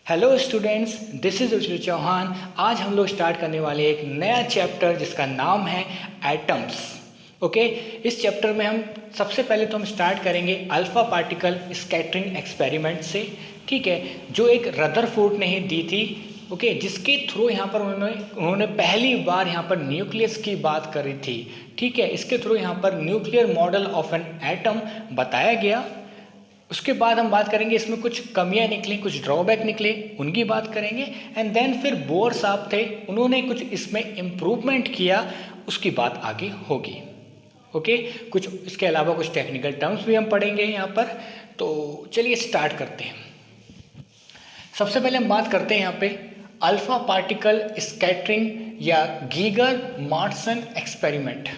Hello students, this is Ruchir Chauhan. आज हम लोग स्टार्ट करने वाले एक नया चैप्टर जिसका नाम है एटम्स। ओके, इस चैप्टर में हम सबसे पहले तो हम स्टार्ट करेंगे अल्फा पार्टिकल स्कैटरिंग एक्सपेरिमेंट से। ठीक है, जो एक रदरफोर्ड ने ही दी थी। ओके, जिसके थ्रू यहाँ पर उन्होंने पहली बार यहाँ पर न्यूक्लियस की बात करी थी। ठीक है, इसके थ्रू यहाँ पर nuclear model of an atom बताया गया। उसके बाद हम बात करेंगे इसमें कुछ कमियां निकली, कुछ ड्रॉबैक निकले, उनकी बात करेंगे। एंड देन फिर बोर साहब थे, उन्होंने कुछ इसमें इम्प्रूवमेंट किया, उसकी बात आगे होगी। ओके, कुछ इसके अलावा कुछ टेक्निकल टर्म्स भी हम पढ़ेंगे यहाँ पर। तो चलिए स्टार्ट करते हैं। सबसे पहले हम बात करते हैं यहाँ पे अल्फा पार्टिकल स्कैटरिंग या गीगर मार्टसन एक्सपेरिमेंट।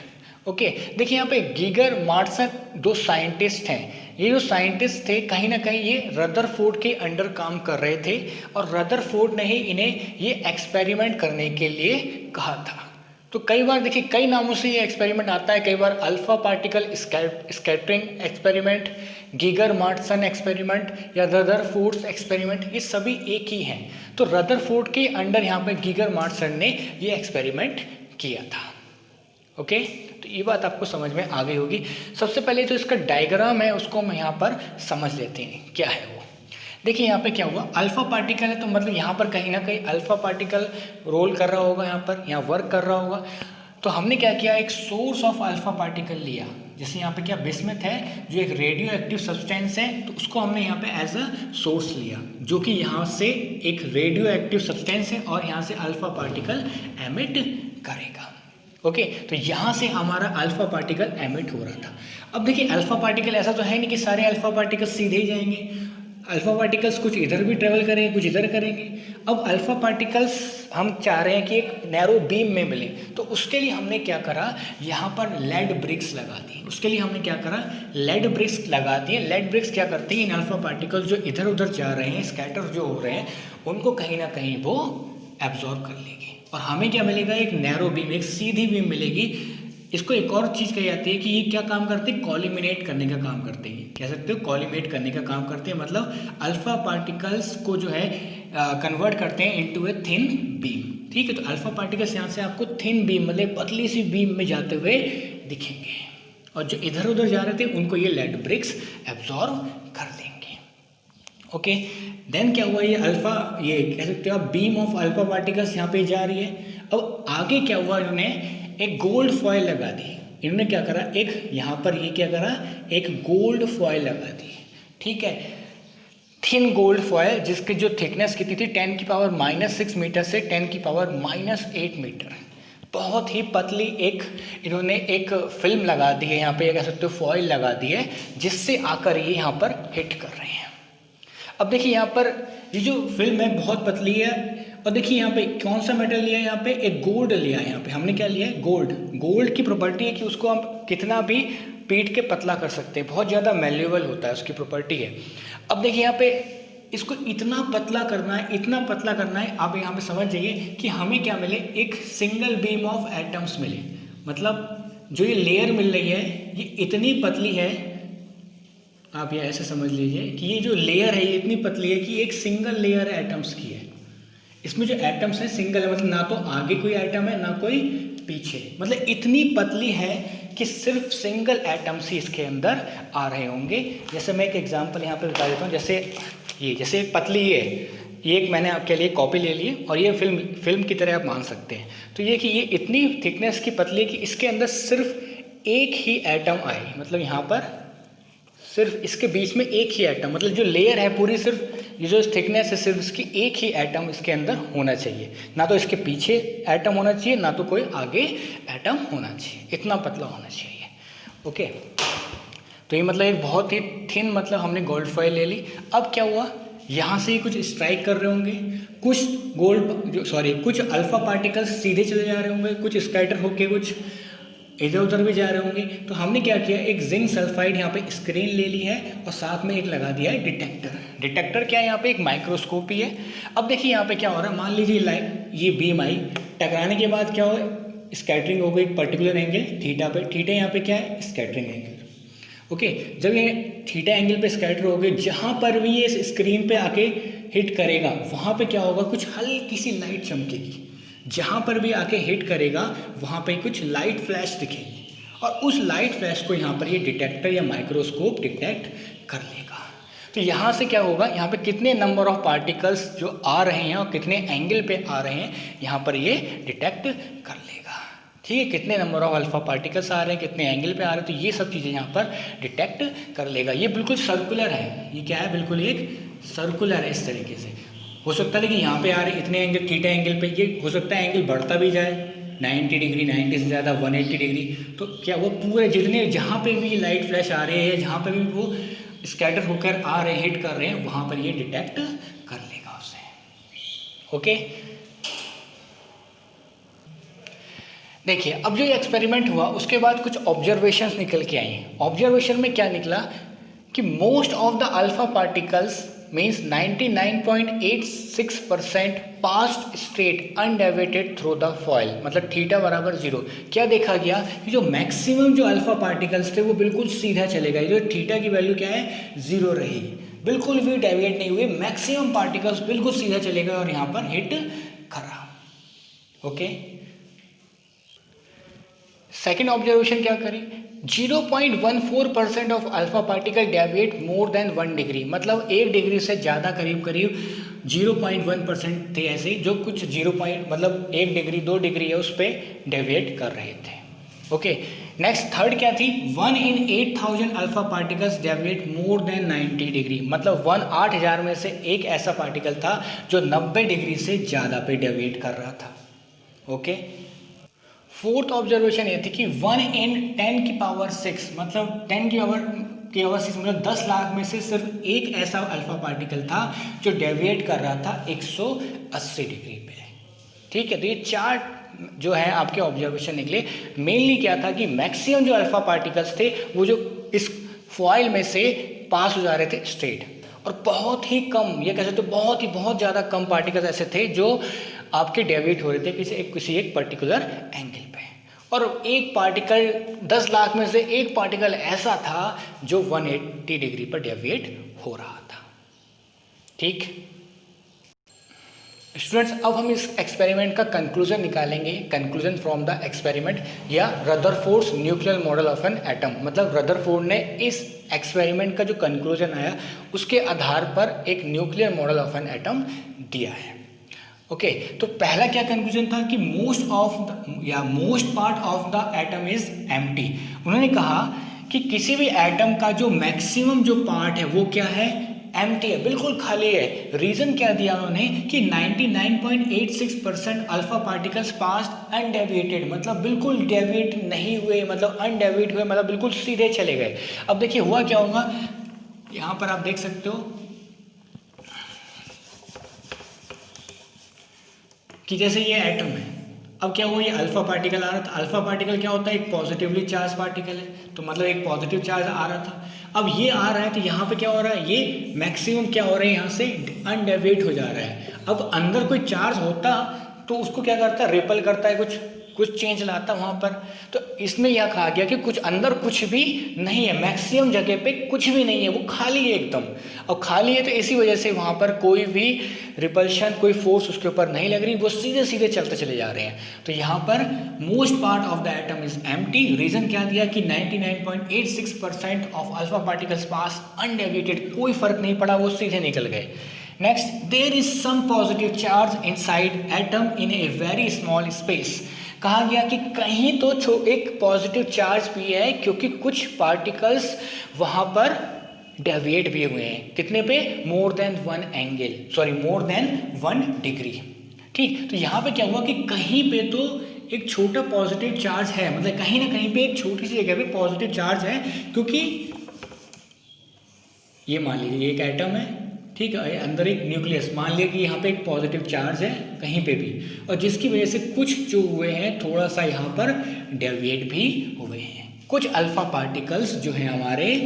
ओके, देखिए यहाँ पे गीगर मार्टसन दो साइंटिस्ट हैं। ये जो साइंटिस्ट थे कहीं ना कहीं ये रदरफोर्ड के अंडर काम कर रहे थे और रदरफोर्ड ने ही इन्हें ये एक्सपेरिमेंट करने के लिए कहा था। तो कई बार देखिए कई नामों से ये एक्सपेरिमेंट आता है। कई बार alpha particle scattering experiment, Geiger Marsden experiment या रदरफोर्ड एक्सपेरिमेंट, ये सभी एक ही हैं। तो रदरफोर्ड के अंडर यहाँ पे गीगर मार्टसन ने ये एक्सपेरिमेंट किया था। ओके, तो ये बात आपको समझ में आ गई होगी। सबसे पहले जो इसका डायग्राम है उसको हम यहाँ पर समझ लेते हैं क्या है वो। देखिए यहाँ पे क्या हुआ, अल्फा पार्टिकल है तो मतलब यहाँ पर कहीं ना कहीं अल्फा पार्टिकल रोल कर रहा होगा, यहाँ वर्क कर रहा होगा। तो हमने क्या किया, एक सोर्स ऑफ अल्फा पार्टिकल लिया। जैसे यहाँ पे क्या बिस्मथ है जो एक रेडियो एक्टिव सब्सटेंस है, तो उसको हमने यहाँ पे एज अ सोर्स लिया, जो कि यहाँ से एक रेडियो एक्टिव सब्सटेंस है और यहाँ से अल्फा पार्टिकल एमिट करेगा। ओके, तो यहाँ से हमारा अल्फा पार्टिकल एमिट हो रहा था। अब देखिए अल्फा पार्टिकल ऐसा तो है नहीं कि सारे अल्फा पार्टिकल्स सीधे ही जाएंगे। अल्फा पार्टिकल्स कुछ इधर भी ट्रेवल करेंगे, कुछ इधर करेंगे। अब अल्फा पार्टिकल्स हम चाह रहे हैं कि एक नैरो बीम में मिले, तो उसके लिए हमने क्या करा, यहाँ पर लेड ब्रिक्स लगा दी। उसके लिए हमने क्या करा, लेड ब्रिक्स लगा दिए। लेड ब्रिक्स क्या करती हैं, इन अल्फा पार्टिकल्स जो इधर उधर जा रहे हैं, स्कैटर जो हो रहे हैं, उनको कहीं ना कहीं वो एब्जॉर्ब कर लेगी और हमें क्या मिलेगा, एक नैरो बीम, एक सीधी बीम मिलेगी। इसको एक और चीज़ कही जाती है कि ये क्या काम करते हैं, कॉलिमिनेट करने का काम करते हैं। कह सकते हो कॉलिमिनेट करने का काम करते हैं, मतलब अल्फा पार्टिकल्स को जो है कन्वर्ट करते हैं इनटू ए थिन बीम। ठीक है, तो अल्फा पार्टिकल्स यहाँ से आपको थिन बीम मतलब पतली सी बीम में जाते हुए दिखेंगे और जो इधर उधर जा रहे थे उनको ये लेड ब्रिक्स एब्जॉर्ब कर देंगे। ओके, देन क्या हुआ, ये अल्फा, ये कह सकते हो आप बीम ऑफ अल्फा पार्टिकल्स यहाँ पे जा रही है। अब आगे क्या हुआ, इन्होंने एक गोल्ड फॉयल लगा दी। इन्होंने क्या करा, एक यहाँ पर ये क्या करा, एक गोल्ड फॉयल लगा दी। ठीक है, थिन गोल्ड फॉयल जिसकी जो थिकनेस कितनी थी 10⁻⁻6 मीटर से 10⁻⁸ मीटर। बहुत ही पतली एक इन्होंने एक फिल्म लगा दी है यहाँ पे, कह सकते हो फॉयल लगा दी है, जिससे आकर ये यहाँ पर हिट कर रहे हैं। अब देखिए यहाँ पर ये जो फिल्म है बहुत पतली है और देखिए यहाँ पे कौन सा मेटल लिया है, यहाँ पे एक गोल्ड लिया है। यहाँ पे हमने क्या लिया है, गोल्ड। गोल्ड की प्रॉपर्टी है कि उसको हम कितना भी पीट के पतला कर सकते हैं, बहुत ज़्यादा मैल्यूएबल होता है, उसकी प्रॉपर्टी है। अब देखिए यहाँ पे इसको इतना पतला करना है, इतना पतला करना है, आप यहाँ पे समझ जाइए कि हमें क्या मिले, एक सिंगल बीम ऑफ एटम्स मिले। मतलब जो ये लेयर मिल रही है ये इतनी पतली है, आप ये ऐसे समझ लीजिए कि ये जो लेयर है ये इतनी पतली है कि एक सिंगल लेयर एटम्स की है। इसमें जो एटम्स हैं सिंगल है, मतलब ना तो आगे कोई एटम है ना कोई पीछे, मतलब इतनी पतली है कि सिर्फ सिंगल एटम्स ही इसके अंदर आ रहे होंगे। जैसे मैं एक एग्जांपल यहाँ पे बता देता हूँ। जैसे एक पतली ये एक मैंने आपके लिए कॉपी ले ली और ये फिल्म की तरह आप मान सकते हैं। तो ये कि ये इतनी थिकनेस की पतली है कि इसके अंदर सिर्फ एक ही एटम आए, मतलब यहाँ पर सिर्फ इसके बीच में एक ही एटम, मतलब जो लेयर है पूरी, सिर्फ ये जो थिकनेस है सिर्फ इसकी एक ही एटम इसके अंदर होना चाहिए। ना तो इसके पीछे एटम होना चाहिए ना तो कोई आगे एटम होना चाहिए, इतना पतला होना चाहिए। ओके, तो ये मतलब एक बहुत ही थिन, मतलब हमने गोल्ड फॉयल ले ली। अब क्या हुआ, यहाँ से ही कुछ स्ट्राइक कर रहे होंगे, कुछ अल्फा पार्टिकल्स सीधे चले जा रहे होंगे, कुछ स्कैटर होके कुछ इधर उधर भी जा रहे होंगे। तो हमने क्या किया, एक जिंक सल्फाइड यहाँ पे स्क्रीन ले ली है और साथ में एक लगा दिया है डिटेक्टर। डिटेक्टर क्या है, यहाँ पे एक माइक्रोस्कोप ही है। अब देखिए यहाँ पे क्या हो रहा है, मान लीजिए ये बीम आई, टकराने के बाद क्या हो, स्कैटरिंग हो गई एक पर्टिकुलर एंगल थीटा पे। थीटा यहाँ पे क्या है, स्कैटरिंग एंगल। ओके, जब ये थीटा एंगल पे स्कैटर हो गए, जहाँ पर भी ये स्क्रीन पे आके हिट करेगा वहाँ पे क्या होगा, कुछ हल्की सी लाइट चमकेगी। जहाँ पर भी आके हिट करेगा वहाँ पे कुछ लाइट फ्लैश दिखेगी और उस लाइट फ्लैश को यहाँ पर ये डिटेक्टर या माइक्रोस्कोप डिटेक्ट कर लेगा। तो यहाँ से क्या होगा, यहाँ पे कितने नंबर ऑफ पार्टिकल्स जो आ रहे हैं और कितने एंगल पे आ रहे हैं यहाँ पर ये डिटेक्ट कर लेगा। ठीक है, कितने नंबर ऑफ अल्फा पार्टिकल्स आ रहे हैं, कितने एंगल पे आ रहे हैं, तो ये सब चीज़ें यहाँ पर डिटेक्ट कर लेगा। ये बिल्कुल सर्कुलर है, ये क्या है, बिल्कुल एक सर्कुलर है इस तरीके से। हो सकता है कि यहाँ पे आ रहे इतने एंगल, थीटा एंगल पे, ये हो सकता है एंगल बढ़ता भी जाए 90 डिग्री, 90 से ज़्यादा 180 डिग्री। तो क्या वो पूरे जितने जहाँ पे भी लाइट फ्लैश आ रहे हैं, जहाँ पे भी वो स्कैटर होकर आ रहे हैं, हिट कर रहे हैं, वहाँ पर ये डिटेक्ट कर लेगा उसे। ओके, देखिए अब जो ये एक्सपेरिमेंट हुआ उसके बाद कुछ ऑब्जर्वेशंस निकल के आई। ऑब्जर्वेशन में क्या निकला कि most of the alpha particles means 99.86% past straight undeviated through the foil, मतलब थीटा बराबर 0। क्या देखा गया कि जो मैक्सिमम जो अल्फा पार्टिकल्स थे वो बिल्कुल सीधा चले गए, जो थीटा की वैल्यू क्या है 0 रही, बिल्कुल भी डेविएट नहीं हुए, मैक्सिमम पार्टिकल्स बिल्कुल सीधा चले गए और यहाँ पर हिट करा। ओके, सेकेंड ऑब्जर्वेशन क्या करी, 0.14% of alpha particle deviate more than 1 degree, मतलब 1 डिग्री से ज़्यादा करीब करीब 0.1% थे ऐसे जो कुछ 0 मतलब 1 डिग्री 2 डिग्री है उस पर डेविएट कर रहे थे। ओके, नेक्स्ट थर्ड क्या थी, 1 in 8,000 alpha particles deviate more than 90 degree, मतलब 8,000 में से एक ऐसा पार्टिकल था जो 90 डिग्री से ज़्यादा पे डेविएट कर रहा था। ओके, फोर्थ ऑब्जर्वेशन ये थी कि 1 in 10 की पावर 6, मतलब 10 की पावर 6 मतलब 10 लाख में से सिर्फ एक ऐसा अल्फा पार्टिकल था जो डेविएट कर रहा था 180 डिग्री पे। ठीक है, तो ये 4 जो है आपके ऑब्जर्वेशन निकले। मेनली क्या था कि मैक्सिमम जो अल्फा पार्टिकल्स थे वो जो इस फॉइल में से पास हो जा रहे थे स्ट्रेट, और बहुत ही कम, ये कह सकते बहुत ज़्यादा कम पार्टिकल्स ऐसे थे जो आपके डेविएट हो रहे थे किसी एक पर्टिकुलर एंगल पे, और एक पार्टिकल 10 लाख में से एक पार्टिकल ऐसा था जो 180 डिग्री पर डेविएट हो रहा था। ठीक स्टूडेंट्स, अब हम इस एक्सपेरिमेंट का कंक्लूजन निकालेंगे, कंक्लूजन फ्रॉम द एक्सपेरिमेंट या Rutherford's nuclear model of an atom, मतलब रदरफोर्ड ने इस एक्सपेरिमेंट का जो कंक्लूजन आया उसके आधार पर एक nuclear model of an atom दिया है। ओके, तो पहला क्या कंक्लूजन था कि most part of the atom is empty. उन्होंने कहा कि किसी भी एटम का जो मैक्सिमम जो पार्ट है वो क्या है, एम्प्टी है, बिल्कुल खाली है। रीजन क्या दिया उन्होंने कि 99.86% अल्फा पार्टिकल्स पास्ट अनडेविएटेड, मतलब बिल्कुल डेविएट नहीं हुए, मतलब अनडेविएट हुए, मतलब बिल्कुल सीधे चले गए। अब देखिए हुआ क्या होगा, यहाँ पर आप देख सकते हो कि जैसे ये एटम है, अब क्या हुआ, ये अल्फा पार्टिकल आ रहा था। अल्फा पार्टिकल क्या होता है, एक पॉजिटिवली चार्ज पार्टिकल है, तो मतलब एक पॉजिटिव चार्ज आ रहा था। अब ये आ रहा है तो यहाँ पे क्या हो रहा है, ये मैक्सिमम क्या हो रहा है, यहाँ से अनडेविएट हो जा रहा है। अब अंदर कोई चार्ज होता तो उसको क्या करता है, रिपल करता है, कुछ चेंज लाता वहाँ पर। तो इसमें यह कहा गया कि कुछ अंदर कुछ भी नहीं है, मैक्सिमम जगह पे कुछ भी नहीं है, वो खाली है एकदम। और खाली है तो इसी वजह से वहाँ पर कोई भी रिपल्शन, कोई फोर्स उसके ऊपर नहीं लग रही, वो सीधे सीधे चलते चले जा रहे हैं। तो यहाँ पर most part of the atom is empty. Reason क्या दिया कि 99.86% of alpha particles pass undeviated, कोई फर्क नहीं पड़ा, वो सीधे निकल गए। Next, there is some positive charge inside atom in a very small space. कहा गया कि कहीं तो एक पॉजिटिव चार्ज भी है, क्योंकि कुछ पार्टिकल्स वहाँ पर डेविएट भी हुए हैं, कितने पे, मोर देन 1 डिग्री। ठीक, तो यहाँ पे क्या हुआ कि कहीं पे तो एक छोटा पॉजिटिव चार्ज है, मतलब कहीं ना कहीं पे एक छोटी सी जगह पे पॉजिटिव चार्ज है, क्योंकि ये मान लीजिए एक एटम है, ठीक है, अंदर एक न्यूक्लियस, मान लिया कि यहाँ पे एक पॉजिटिव चार्ज है कहीं पे भी, और जिसकी वजह से कुछ जो हुए हैं थोड़ा सा यहाँ पर डेविएट भी हुए हैं। कुछ अल्फा पार्टिकल्स जो हैं हमारे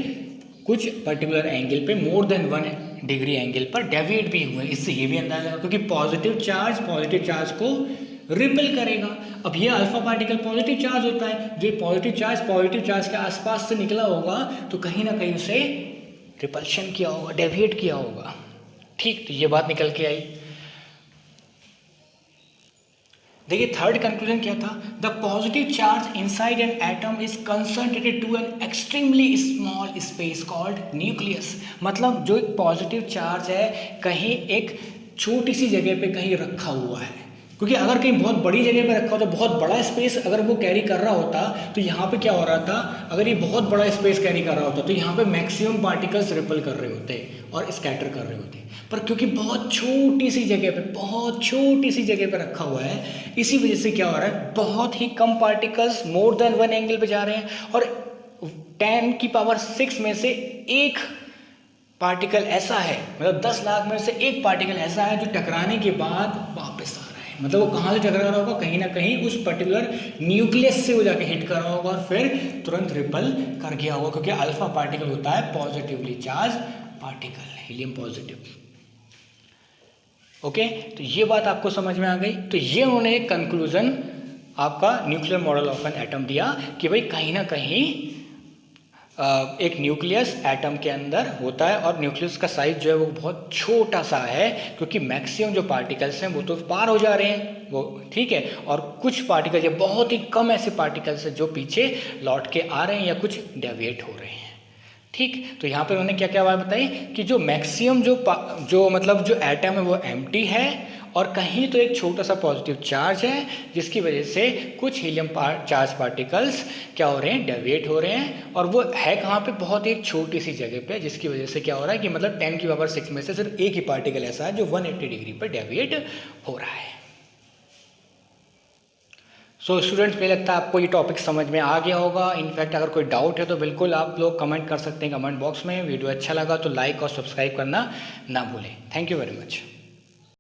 कुछ पर्टिकुलर एंगल पे मोर देन 1 डिग्री एंगल पर डेविएट भी हुए। इससे ये भी अंदाजा लगा, क्योंकि पॉजिटिव चार्ज को रिपेल करेगा। अब ये अल्फा पार्टिकल पॉजिटिव चार्ज होता है, जो पॉजिटिव चार्ज के आसपास से निकला होगा तो कहीं ना कहीं उसे रिपल्शन किया होगा, डेविएट किया होगा। ठीक, तो ये बात निकल के आई। देखिए थर्ड कंक्लूजन क्या था, the positive charge inside an atom is concentrated to an extremely small space called nucleus. मतलब जो एक पॉजिटिव चार्ज है कहीं एक छोटी सी जगह पे कहीं रखा हुआ है, क्योंकि अगर कहीं बहुत बड़ी जगह पे रखा होता, बहुत बड़ा स्पेस अगर वो कैरी कर रहा होता तो यहाँ पे क्या हो रहा था, अगर ये बहुत बड़ा स्पेस कैरी कर रहा होता तो यहाँ पे मैक्सिमम पार्टिकल्स रिपल कर रहे होते और स्कैटर कर रहे होते, पर क्योंकि बहुत छोटी सी जगह पे, बहुत छोटी सी जगह पे रखा हुआ है, इसी वजह से क्या हो रहा है, बहुत ही कम पार्टिकल्स मोर देन 1 एंगल पे जा रहे हैं, और 10⁶ में से एक पार्टिकल ऐसा है, मतलब 10 लाख में से एक पार्टिकल ऐसा है जो टकराने के बाद वापस आ रहा है। मतलब वो कहाँ से टकरा रहा होगा, कहीं ना कहीं उस पर्टिकुलर न्यूक्लियस से वो जाके हिट कर रहा होगा और फिर तुरंत रिपल कर गया होगा, क्योंकि अल्फा पार्टिकल होता है positively charge particle, helium positive. Okay, तो ये बात आपको समझ में आ गई। तो ये उन्होंने एक कंक्लूजन आपका nuclear model of an atom दिया कि भाई कहीं ना कहीं एक न्यूक्लियस एटम के अंदर होता है, और न्यूक्लियस का साइज जो है वो बहुत छोटा सा है, क्योंकि मैक्सिमम जो पार्टिकल्स हैं वो तो पार हो जा रहे हैं वो, ठीक है, और कुछ पार्टिकल, ये बहुत ही कम ऐसे पार्टिकल्स हैं जो पीछे लौट के आ रहे हैं या कुछ डेविएट हो रहे हैं। ठीक, तो यहाँ पे उन्होंने क्या क्या बात बताई कि जो मैक्सिमम जो मतलब जो एटम है वो एम्प्टी है, और कहीं तो एक छोटा सा पॉजिटिव चार्ज है, जिसकी वजह से कुछ हीलियम चार्ज पार्टिकल्स क्या हो रहे हैं, डेविएट हो रहे हैं, और वो है कहाँ पे, बहुत एक छोटी सी जगह पे, जिसकी वजह से क्या हो रहा है कि मतलब 10⁶ में से सिर्फ एक ही पार्टिकल ऐसा है जो 180 डिग्री पर डेविएट हो रहा है। सो स्टूडेंट्स, मुझे लगता है आपको ये टॉपिक समझ में आ गया होगा। इनफैक्ट अगर कोई डाउट है तो बिल्कुल आप लोग कमेंट कर सकते हैं कमेंट बॉक्स में। वीडियो अच्छा लगा तो लाइक और सब्सक्राइब करना ना भूलें। Thank you very much.